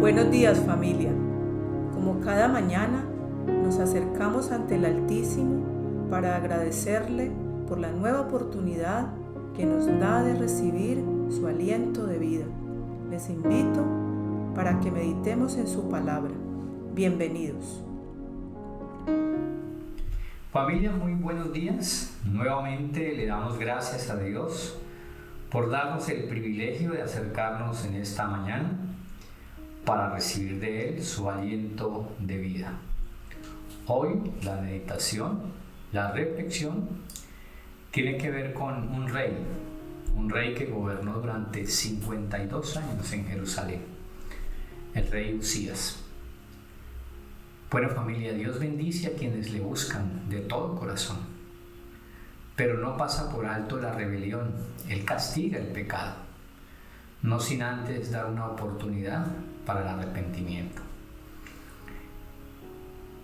Buenos días, familia. Como cada mañana nos acercamos ante el Altísimo para agradecerle por la nueva oportunidad que nos da de recibir su aliento de vida. Les invito para que meditemos en su palabra. Bienvenidos. Familia, muy buenos días. Nuevamente le damos gracias a Dios por darnos el privilegio de acercarnos en esta mañana para recibir de Él su aliento de vida. Hoy la meditación, la reflexión, tiene que ver con un rey que gobernó durante 52 años en Jerusalén, el rey Usías. Bueno, familia, Dios bendice a quienes le buscan de todo corazón, pero no pasa por alto la rebelión. Él castiga el pecado, no sin antes dar una oportunidad para el arrepentimiento.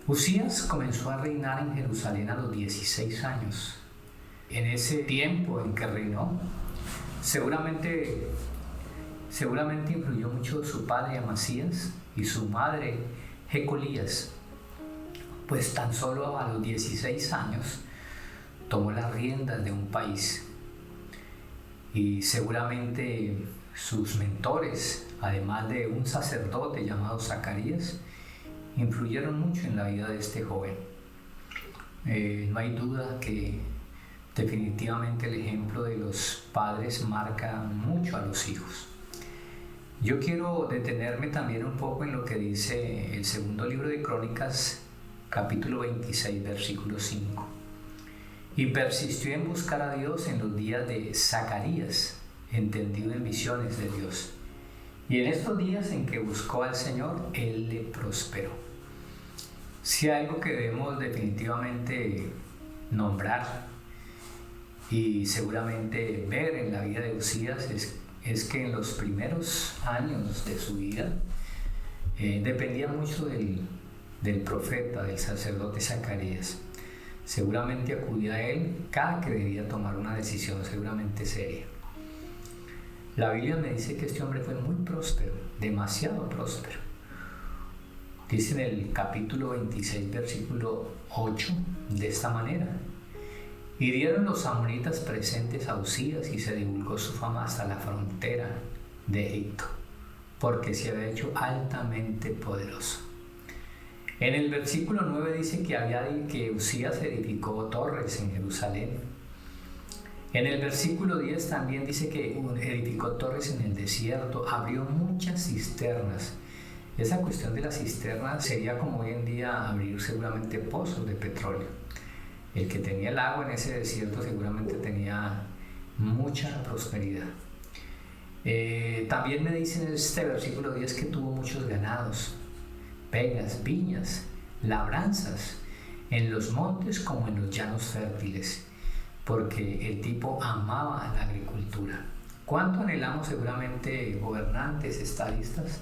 Usías comenzó a reinar en Jerusalén a los 16 años. En ese tiempo en que reinó, seguramente influyó mucho su padre Amasías y su madre Jecolías, pues tan solo a los 16 años tomó las riendas de un país. Y seguramente sus mentores, además de un sacerdote llamado Zacarías, influyeron mucho en la vida de este joven. No hay duda que definitivamente el ejemplo de los padres marca mucho a los hijos. Yo quiero detenerme también un poco en lo que dice el segundo libro de Crónicas, capítulo 26, versículo 5. Y persistió en buscar a Dios en los días de Zacarías, entendido en visiones de Dios. Y en estos días en que buscó al Señor, Él le prosperó. Si hay algo que debemos definitivamente nombrar y seguramente ver en la vida de Usías es que en los primeros años de su vida dependía mucho del profeta, del sacerdote Zacarías. Seguramente acudía a él cada que debía tomar una decisión seguramente seria. La Biblia me dice que este hombre fue muy próspero, demasiado próspero. Dice en el capítulo 26, versículo 8, de esta manera: y dieron los amonitas presentes a Usías, y se divulgó su fama hasta la frontera de Egipto, porque se había hecho altamente poderoso. En el versículo 9 dice que Usías edificó torres en Jerusalén. En el versículo 10 también dice que edificó torres en el desierto, abrió muchas cisternas. Esa cuestión de las cisternas sería como hoy en día abrir seguramente pozos de petróleo. El que tenía el agua en ese desierto seguramente tenía mucha prosperidad. También me dice en este versículo 10 que tuvo muchos ganados, peñas, viñas, labranzas, en los montes como en los llanos fértiles, porque el tipo amaba la agricultura. ¿Cuánto anhelamos seguramente gobernantes, estadistas,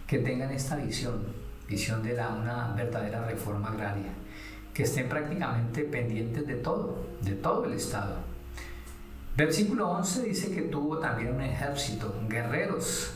que tengan esta visión de una verdadera reforma agraria, que estén prácticamente pendientes de todo el Estado? Versículo 11 dice que tuvo también un ejército, guerreros,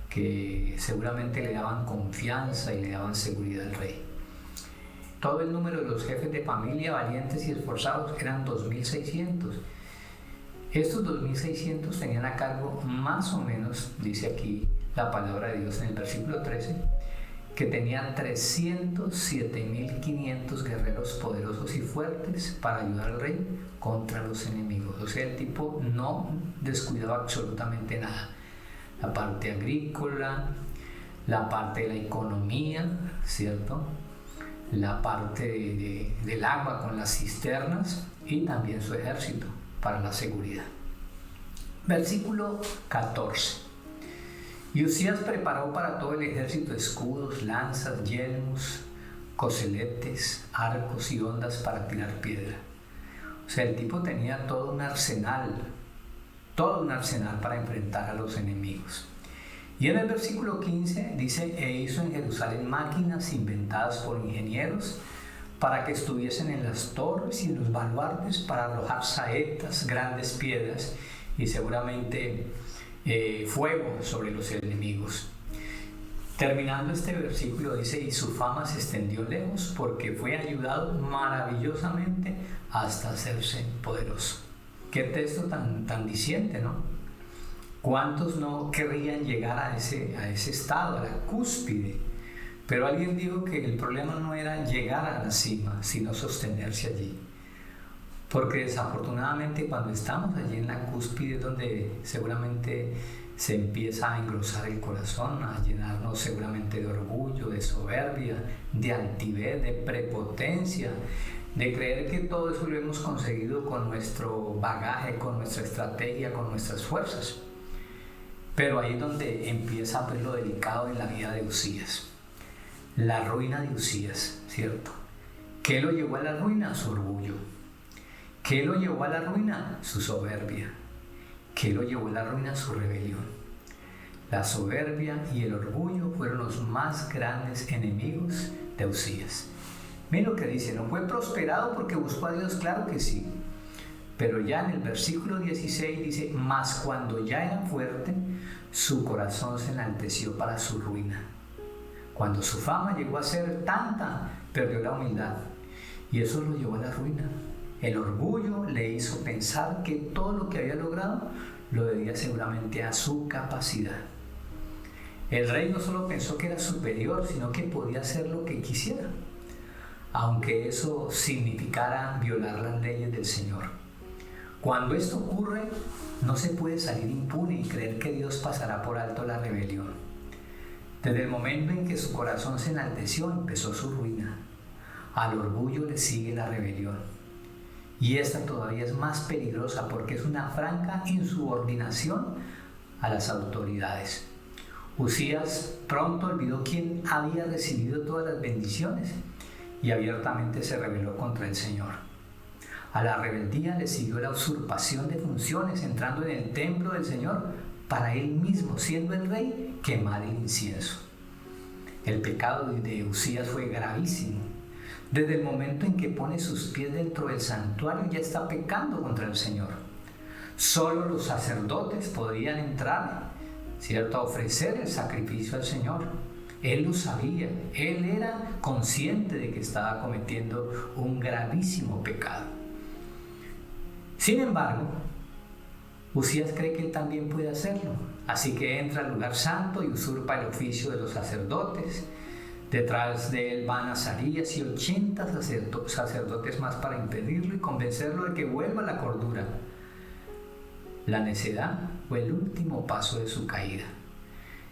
que seguramente le daban confianza y le daban seguridad al rey. Todo el número de los jefes de familia valientes y esforzados eran 2.600. Estos 2.600 tenían a cargo más o menos, dice aquí la palabra de Dios en el versículo 13, que tenían 307.500 guerreros poderosos y fuertes para ayudar al rey contra los enemigos. O sea, el tipo no descuidaba absolutamente nada. La parte agrícola, la parte de la economía, ¿cierto? La parte del agua con las cisternas y también su ejército para la seguridad. Versículo 14. Y Usías preparó para todo el ejército escudos, lanzas, yelmos, coseletes, arcos y hondas para tirar piedra. O sea, el tipo tenía todo un arsenal para enfrentar a los enemigos. Y en el versículo 15 dice: e hizo en Jerusalén máquinas inventadas por ingenieros para que estuviesen en las torres y en los baluartes para arrojar saetas, grandes piedras y seguramente fuego sobre los enemigos. Terminando este versículo dice, y su fama se extendió lejos porque fue ayudado maravillosamente hasta hacerse poderoso. Qué texto tan diciente, ¿no? ¿Cuántos no querrían llegar a ese estado, a la cúspide? Pero alguien dijo que el problema no era llegar a la cima, sino sostenerse allí. Porque desafortunadamente cuando estamos allí en la cúspide es donde seguramente se empieza a engrosar el corazón, a llenarnos seguramente de orgullo, de soberbia, de altivez, de prepotencia, de creer que todo eso lo hemos conseguido con nuestro bagaje, con nuestra estrategia, con nuestras fuerzas. Pero ahí es donde empieza pues, lo delicado en la vida de Uzías. La ruina de Uzías, ¿cierto? ¿Qué lo llevó a la ruina? Su orgullo. ¿Qué lo llevó a la ruina? Su soberbia. ¿Qué lo llevó a la ruina? Su rebelión. La soberbia y el orgullo fueron los más grandes enemigos de Uzías. Miren lo que dice, no fue prosperado porque buscó a Dios, claro que sí. Pero ya en el versículo 16 dice, mas cuando ya era fuerte, su corazón se enalteció para su ruina. Cuando su fama llegó a ser tanta, perdió la humildad. Y eso lo llevó a la ruina. El orgullo le hizo pensar que todo lo que había logrado lo debía seguramente a su capacidad. El rey no solo pensó que era superior, sino que podía hacer lo que quisiera, aunque eso significara violar las leyes del Señor. Cuando esto ocurre, no se puede salir impune y creer que Dios pasará por alto la rebelión. Desde el momento en que su corazón se enalteció, empezó su ruina. Al orgullo le sigue la rebelión. Y esta todavía es más peligrosa porque es una franca insubordinación a las autoridades. Uzías pronto olvidó quién había recibido todas las bendiciones y abiertamente se rebeló contra el Señor. A la rebeldía le siguió la usurpación de funciones, entrando en el templo del Señor para él mismo, siendo el rey, quemar el incienso. El pecado de Uzías fue gravísimo. Desde el momento en que pone sus pies dentro del santuario ya está pecando contra el Señor. Solo los sacerdotes podían entrar, ¿cierto?, a ofrecer el sacrificio al Señor. Él lo sabía, él era consciente de que estaba cometiendo un gravísimo pecado. Sin embargo, Uzías cree que él también puede hacerlo, así que entra al lugar santo y usurpa el oficio de los sacerdotes. Detrás de él van Azarías y 80 sacerdotes más para impedirlo y convencerlo de que vuelva a la cordura. La necedad fue el último paso de su caída.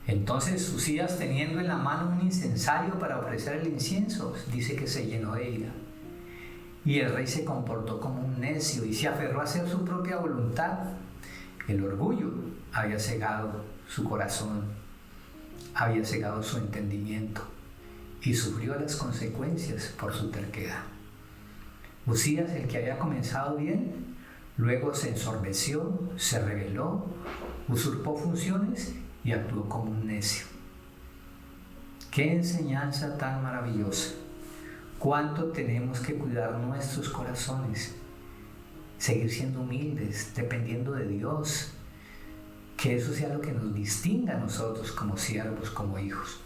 Entonces Uzías, teniendo en la mano un incensario para ofrecer el incienso, dice que se llenó de ira. Y el rey se comportó como un necio y se aferró a hacer su propia voluntad. El orgullo había cegado su corazón, había cegado su entendimiento y sufrió las consecuencias por su terquedad. Uzías, el que había comenzado bien, luego se ensorbeció, se rebeló, usurpó funciones y actuó como un necio. ¡Qué enseñanza tan maravillosa! ¿Cuánto tenemos que cuidar nuestros corazones? Seguir siendo humildes, dependiendo de Dios. Que eso sea lo que nos distinga a nosotros como siervos, como hijos.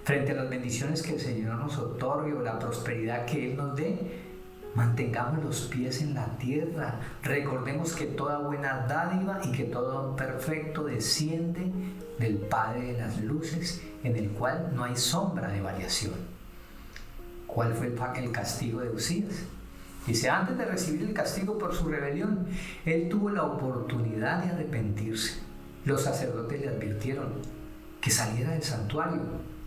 Frente a las bendiciones que el Señor nos otorgue o la prosperidad que Él nos dé, mantengamos los pies en la tierra. Recordemos que toda buena dádiva y que todo don perfecto desciende del Padre de las luces, en el cual no hay sombra de variación. ¿Cuál fue el castigo de Uzías? Dice, antes de recibir el castigo por su rebelión, él tuvo la oportunidad de arrepentirse. Los sacerdotes le advirtieron que saliera del santuario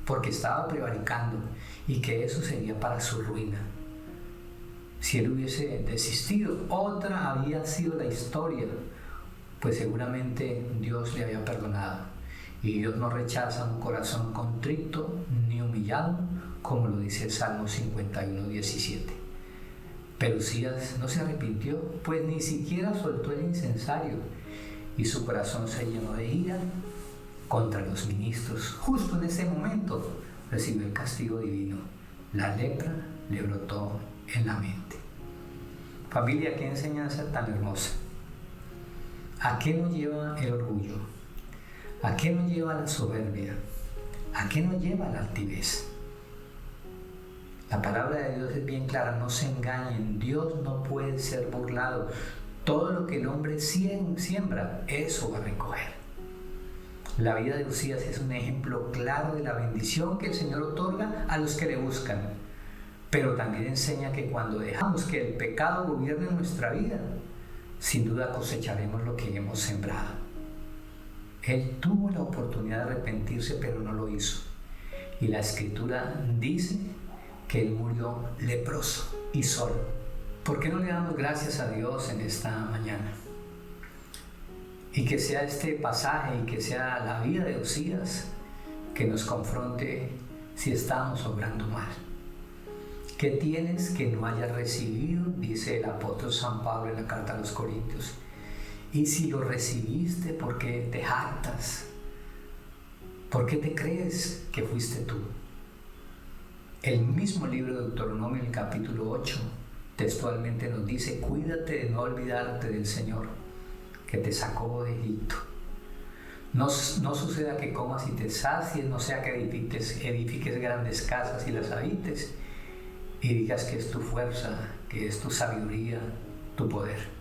porque estaba prevaricando y que eso sería para su ruina. Si él hubiese desistido, otra había sido la historia, pues seguramente Dios le había perdonado. Y Dios no rechaza un corazón contrito ni humillado, como lo dice el Salmo 51, 17. Pero Uzías no se arrepintió, pues ni siquiera soltó el incensario, y su corazón se llenó de ira contra los ministros. Justo en ese momento recibió el castigo divino. La lepra le brotó en la mente. Familia, qué enseñanza tan hermosa. ¿A qué nos lleva el orgullo? ¿A qué nos lleva la soberbia? ¿A qué nos lleva la altivez? La palabra de Dios es bien clara, no se engañen, Dios no puede ser burlado. Todo lo que el hombre siembra, eso va a recoger. La vida de Usías es un ejemplo claro de la bendición que el Señor otorga a los que le buscan, pero también enseña que cuando dejamos que el pecado gobierne nuestra vida, sin duda cosecharemos lo que hemos sembrado. Él tuvo la oportunidad de arrepentirse, pero no lo hizo. Y la Escritura dice que él murió leproso y solo. ¿Por qué no le damos gracias a Dios en esta mañana? Y que sea este pasaje y que sea la vida de Usías que nos confronte si estamos obrando mal. ¿Qué tienes que no hayas recibido? Dice el apóstol San Pablo en la carta a los Corintios. Y si lo recibiste, ¿por qué te jactas? ¿Por qué te crees que fuiste tú? El mismo libro de Deuteronomio, en el capítulo 8, textualmente nos dice: cuídate de no olvidarte del Señor que te sacó de Egipto. No suceda que comas y te sacies, no sea que edifiques grandes casas y las habites y digas que es tu fuerza, que es tu sabiduría, tu poder.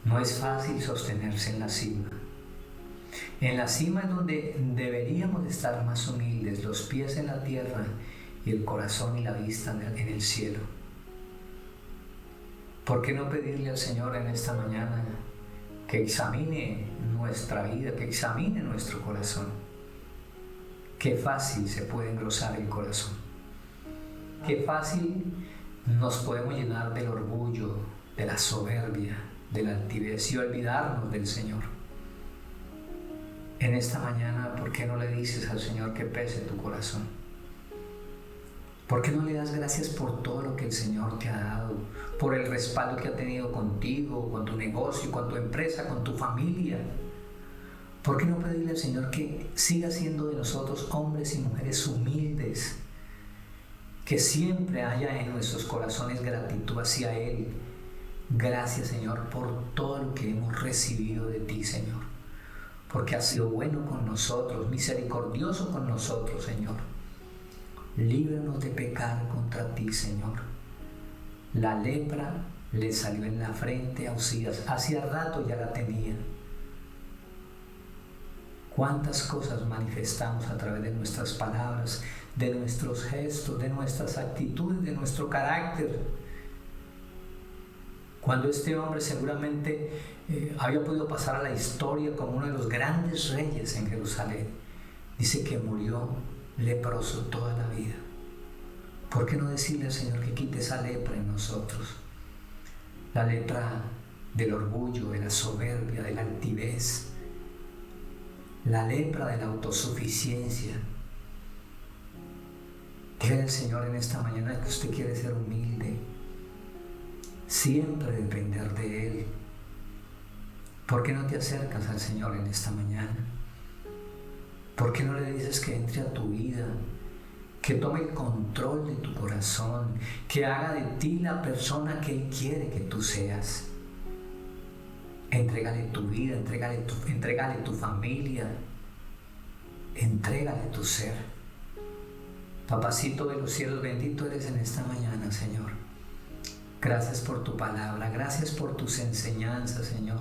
No es fácil sostenerse en la cima. En la cima es donde deberíamos estar más humildes, los pies en la tierra y el corazón y la vista en el cielo. ¿Por qué no pedirle al Señor en esta mañana que examine nuestra vida, que examine nuestro corazón? Qué fácil se puede engrosar el corazón. Qué fácil nos podemos llenar del orgullo, de la soberbia, de la altivez y olvidarnos del Señor. En esta mañana, ¿por qué no le dices al Señor que pese tu corazón? ¿Por qué no le das gracias por todo lo que el Señor te ha dado? Por el respaldo que ha tenido contigo, con tu negocio, con tu empresa, con tu familia. ¿Por qué no pedirle al Señor que siga siendo de nosotros hombres y mujeres humildes? Que siempre haya en nuestros corazones gratitud hacia Él. Gracias, Señor, por todo lo que hemos recibido de ti, Señor. Porque has sido bueno con nosotros, misericordioso con nosotros, Señor. Líbranos de pecar contra ti, Señor. La lepra le salió en la frente a Usías. Hacía rato ya la tenía. Cuántas cosas manifestamos a través de nuestras palabras, de nuestros gestos, de nuestras actitudes, de nuestro carácter. Cuando este hombre seguramente había podido pasar a la historia como uno de los grandes reyes en Jerusalén, dice que murió leproso toda la vida. ¿Por qué no decirle al Señor que quite esa lepra en nosotros? La lepra del orgullo, de la soberbia, de la altivez, la lepra de la autosuficiencia. Dígale al Señor en esta mañana que usted quiere ser humilde, siempre depender de Él. ¿Por qué no te acercas al Señor en esta mañana? ¿Por qué no le dices que entre a tu vida, que tome el control de tu corazón, que haga de ti la persona que Él quiere que tú seas? Entrégale tu vida, entrégale tu familia, entrégale tu ser. Papacito de los cielos, bendito eres en esta mañana, Señor. Gracias por tu palabra, gracias por tus enseñanzas, Señor.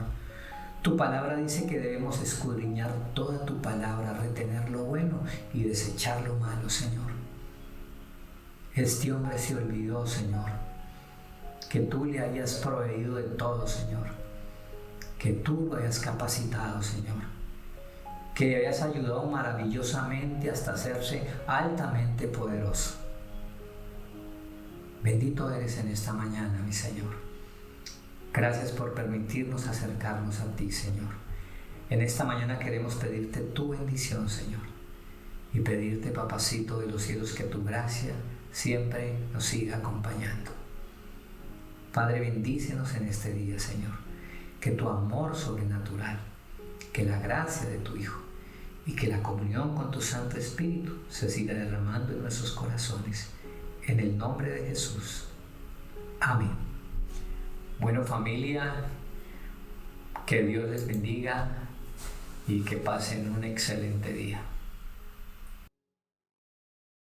Tu palabra dice que debemos escudriñar toda tu palabra, retener lo bueno y desechar lo malo, Señor. Este hombre se olvidó, Señor, que tú le hayas proveído de todo, Señor, que tú lo hayas capacitado, Señor, que le hayas ayudado maravillosamente hasta hacerse altamente poderoso. Bendito eres en esta mañana, mi Señor. Gracias por permitirnos acercarnos a ti, Señor. En esta mañana queremos pedirte tu bendición, Señor, y pedirte, Papacito de los cielos, que tu gracia siempre nos siga acompañando. Padre, bendícenos en este día, Señor. Que tu amor sobrenatural, que la gracia de tu Hijo y que la comunión con tu Santo Espíritu se siga derramando en nuestros corazones. En el nombre de Jesús. Amén. Bueno, familia, que Dios les bendiga y que pasen un excelente día.